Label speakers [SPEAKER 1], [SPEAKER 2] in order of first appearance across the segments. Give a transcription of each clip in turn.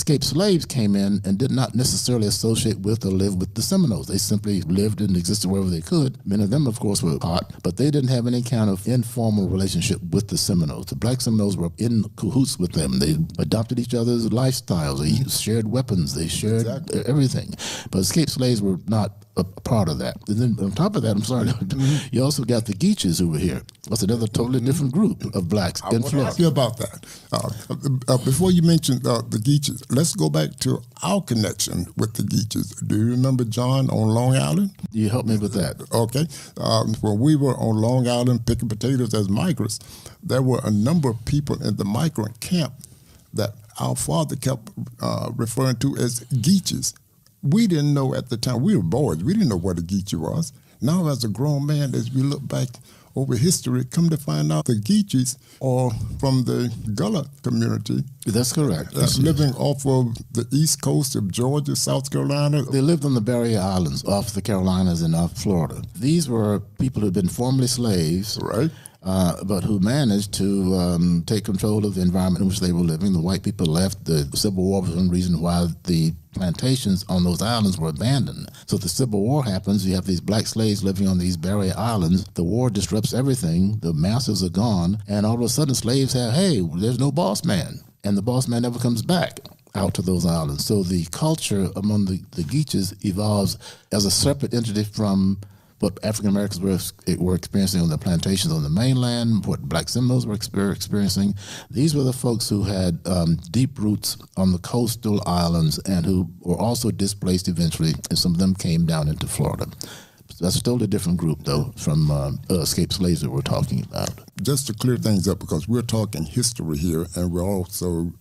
[SPEAKER 1] escaped slaves came in and did not necessarily associate with or live with the Seminoles. They simply lived and existed wherever they could. Many of them, of course, were hot, but they didn't have any kind of informal relationship with the Seminoles. The black Seminoles were in cahoots with them. They adopted each other's lifestyles. They shared weapons. They shared everything. But escaped slaves were not a part of that. And then on top of that, I'm sorry, you also got the Geeches who were here. That's another totally different group of blacks in Florida.
[SPEAKER 2] I want to ask you about that. Before you mention the Geeches, let's go back to our connection with the Geeches. Do you remember John on Long Island?
[SPEAKER 1] You help me with that.
[SPEAKER 2] Okay. When we were on Long Island picking potatoes as migrants, there were a number of people in the migrant camp that our father kept referring to as Geeches. We didn't know at the time, we were boys, we didn't know what a Geechee was. Now as a grown man, as we look back over history, come to find out the Geechees are from the Gullah community.
[SPEAKER 1] That's correct.
[SPEAKER 2] Living off of the east coast of Georgia, South Carolina.
[SPEAKER 1] They lived on the Barrier Islands off the Carolinas and off Florida. These were people who had been formerly slaves.
[SPEAKER 2] Right.
[SPEAKER 1] But who managed to take control of the environment in which they were living. The white people left. The Civil War was one reason why the plantations on those islands were abandoned. So the Civil War happens. You have these black slaves living on these barrier islands. The war disrupts everything. The masters are gone. And all of a sudden slaves have, hey, there's no boss man. And the boss man never comes back out to those islands. So the culture among the Geeches evolves as a separate entity from what African Americans were experiencing on the plantations on the mainland, what black Seminoles were experiencing. These were the folks who had deep roots on the coastal islands and who were also displaced eventually, and some of them came down into Florida. That's a totally different group, though, from escaped slaves that we're talking about.
[SPEAKER 2] Just to clear things up, because we're talking history here, and we're also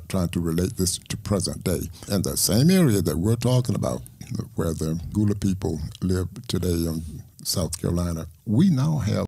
[SPEAKER 2] trying to relate this to present day. In the same area that we're talking about, where the Gula people live today in South Carolina, we now have